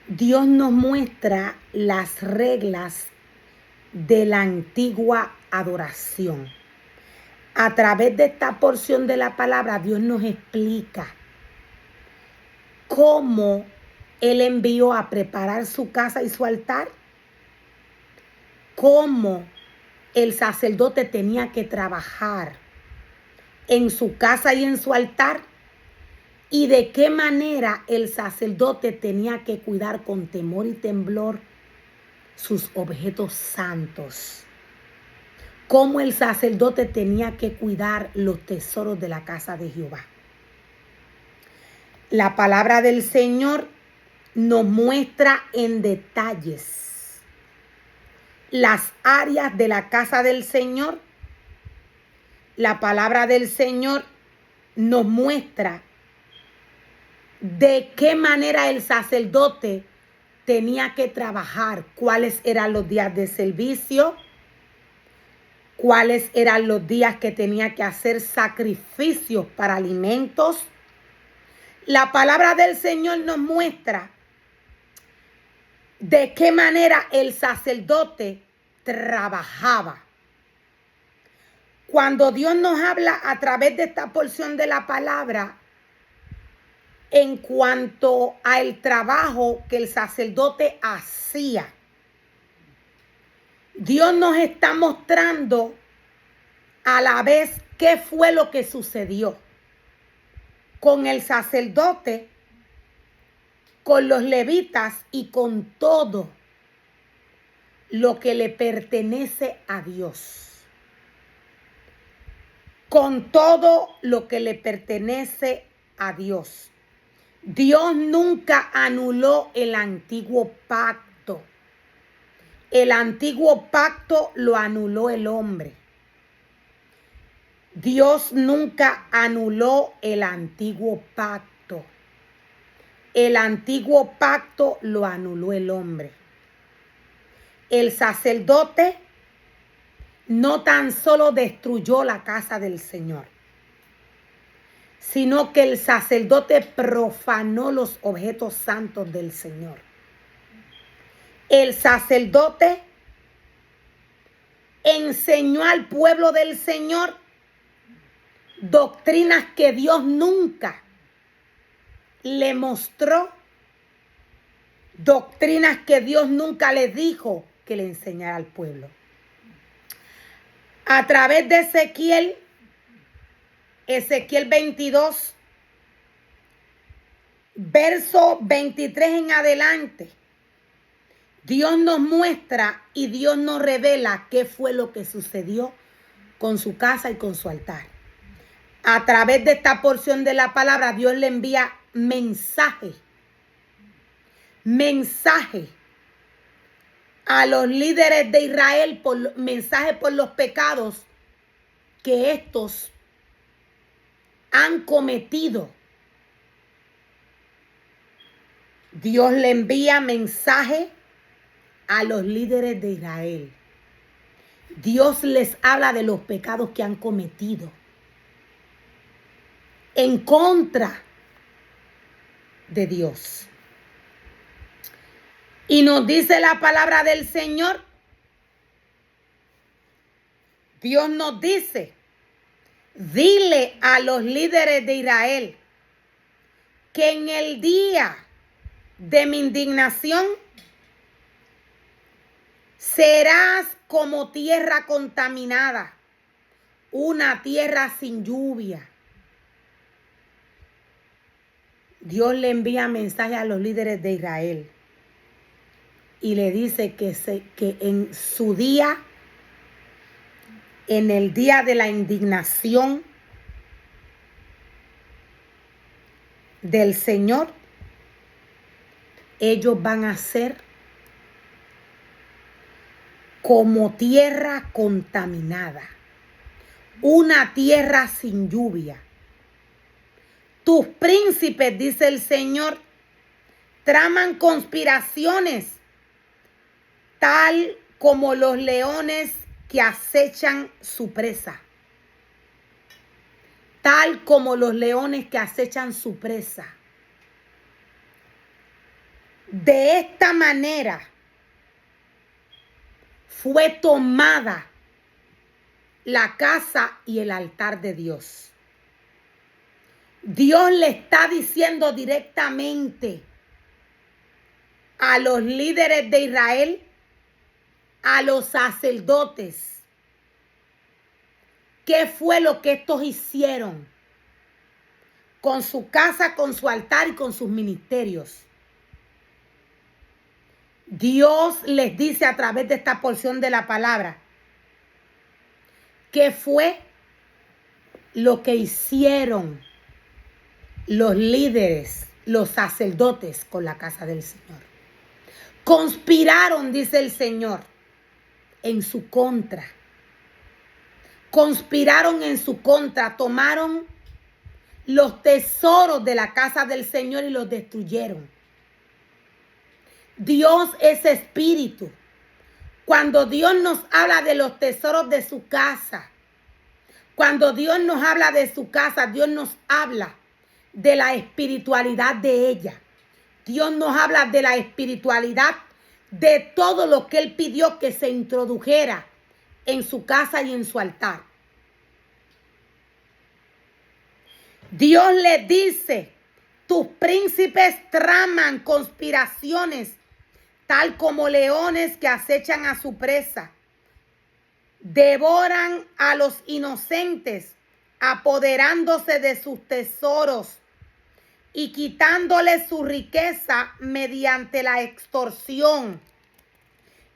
Dios nos muestra las reglas de la antigua adoración. A través de esta porción de la palabra, Dios nos explica cómo Él envió a preparar su casa y su altar, cómo el sacerdote tenía que trabajar en su casa y en su altar, y de qué manera el sacerdote tenía que cuidar con temor y temblor sus objetos santos. Cómo el sacerdote tenía que cuidar los tesoros de la casa de Jehová. La palabra del Señor nos muestra en detalles las áreas de la casa del Señor. La palabra del Señor nos muestra de qué manera el sacerdote tenía que trabajar, cuáles eran los días de servicio, cuáles eran los días que tenía que hacer sacrificios para alimentos. La palabra del Señor nos muestra de qué manera el sacerdote trabajaba. Cuando Dios nos habla a través de esta porción de la palabra, en cuanto al trabajo que el sacerdote hacía, Dios nos está mostrando a la vez qué fue lo que sucedió con el sacerdote, con los levitas y con todo lo que le pertenece a Dios. Con todo lo que le pertenece a Dios. Dios nunca anuló el antiguo pacto. El antiguo pacto lo anuló el hombre. Dios nunca anuló el antiguo pacto. El antiguo pacto lo anuló el hombre. El sacerdote no tan solo destruyó la casa del Señor, sino que el sacerdote profanó los objetos santos del Señor. El sacerdote enseñó al pueblo del Señor doctrinas que Dios nunca le mostró, doctrinas que Dios nunca le dijo que le enseñara al pueblo. A través de Ezequiel 22, verso 23 en adelante, Dios nos muestra y Dios nos revela qué fue lo que sucedió con su casa y con su altar. A través de esta porción de la palabra, Dios le envía mensaje a los líderes de Israel, mensaje por los pecados que estos han cometido. Dios le envía mensaje a los líderes de Israel. Dios les habla de los pecados que han cometido en contra de Dios. Y nos dice la palabra del Señor. Dios nos dice, dile a los líderes de Israel que en el día de mi indignación serás como tierra contaminada, una tierra sin lluvia. Dios le envía mensaje a los líderes de Israel y le dice que en su día, en el día de la indignación del Señor, ellos van a ser como tierra contaminada, una tierra sin lluvia. Tus príncipes, dice el Señor, traman conspiraciones, tal como los leones que acechan su presa. Tal como los leones que acechan su presa. De esta manera fue tomada la casa y el altar de Dios. Dios le está diciendo directamente a los líderes de Israel, a los sacerdotes, qué fue lo que estos hicieron con su casa, con su altar y con sus ministerios. Dios les dice a través de esta porción de la palabra qué fue lo que hicieron los líderes, los sacerdotes con la casa del Señor. Conspiraron, dice el Señor, en su contra. Conspiraron en su contra, tomaron los tesoros de la casa del Señor y los destruyeron. Dios es espíritu. Cuando Dios nos habla de los tesoros de su casa, cuando Dios nos habla de su casa, Dios nos habla de la espiritualidad de ella. Dios nos habla de la espiritualidad de todo lo que Él pidió que se introdujera en su casa y en su altar. Dios les dice, tus príncipes traman conspiraciones, tal como leones que acechan a su presa. Devoran a los inocentes, apoderándose de sus tesoros y quitándoles su riqueza mediante la extorsión.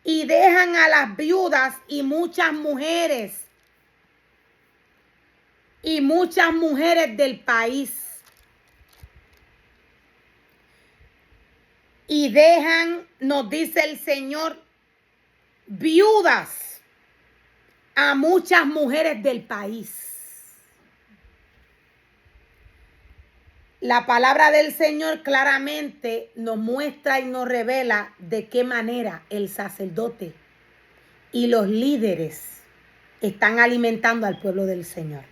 Y dejan a las viudas y muchas mujeres del país. Y dejan, nos dice el Señor, viudas a muchas mujeres del país. La palabra del Señor claramente nos muestra y nos revela de qué manera el sacerdote y los líderes están alimentando al pueblo del Señor.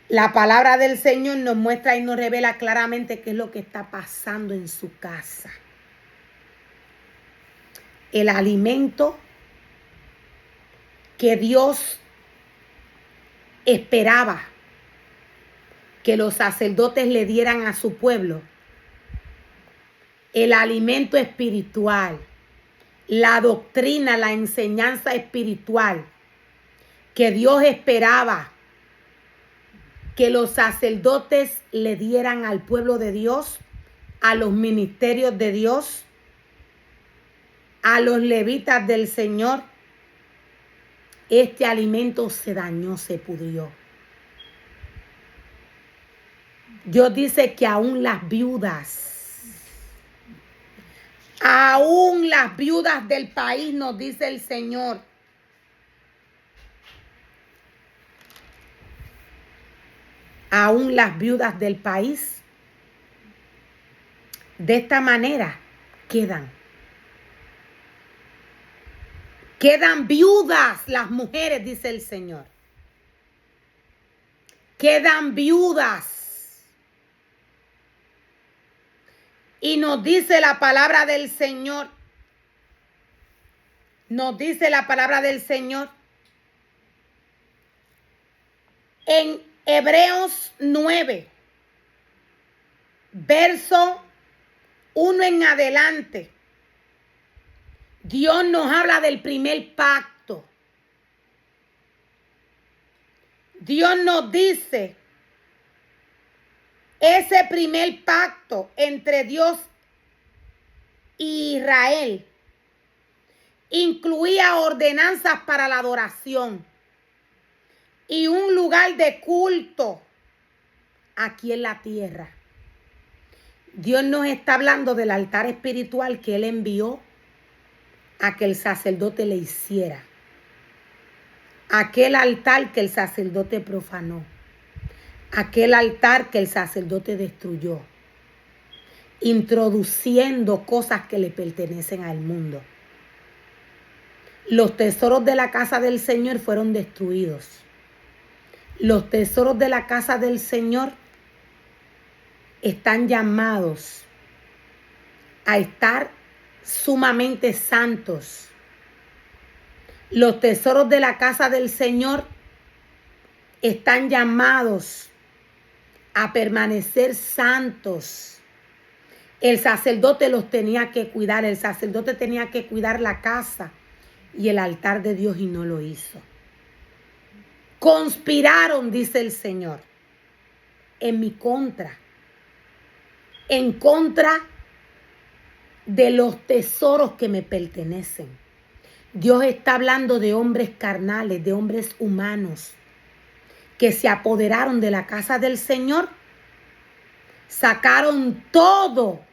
La palabra del Señor nos muestra y nos revela claramente qué es lo que está pasando en su casa. El alimento que Dios esperaba que los sacerdotes le dieran a su pueblo, el alimento espiritual, la doctrina, la enseñanza espiritual que Dios esperaba que los sacerdotes le dieran al pueblo de Dios, a los ministerios de Dios, a los levitas del Señor. Este alimento se dañó, se pudrió. Dios dice que aún las viudas del país, nos dice el Señor, aún las viudas del país, de esta manera quedan viudas las mujeres, dice el Señor. Quedan viudas. Y nos dice la palabra del Señor. Nos dice la palabra del Señor en Hebreos 9, verso 1 en adelante. Dios nos habla del primer pacto. Dios nos dice, ese primer pacto entre Dios y Israel incluía ordenanzas para la adoración y un lugar de culto aquí en la tierra. Dios nos está hablando del altar espiritual que Él envió a que el sacerdote le hiciera. Aquel altar que el sacerdote profanó. Aquel altar que el sacerdote destruyó. Introduciendo cosas que le pertenecen al mundo. Los tesoros de la casa del Señor fueron destruidos. Los tesoros de la casa del Señor están llamados a estar sumamente santos. Los tesoros de la casa del Señor están llamados a permanecer santos. El sacerdote los tenía que cuidar. El sacerdote tenía que cuidar la casa y el altar de Dios y no lo hizo. Conspiraron, dice el Señor, en mi contra. En contra de los tesoros que me pertenecen. Dios está hablando de hombres carnales, de hombres humanos, que se apoderaron de la casa del Señor, sacaron todo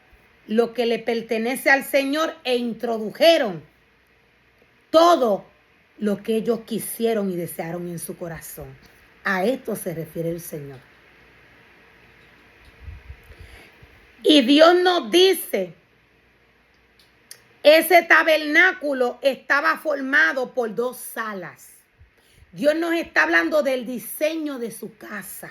lo que le pertenece al Señor e introdujeron todo lo que ellos quisieron y desearon en su corazón. A esto se refiere el Señor. Y Dios nos dice, ese tabernáculo estaba formado por 2 salas. Dios nos está hablando del diseño de su casa.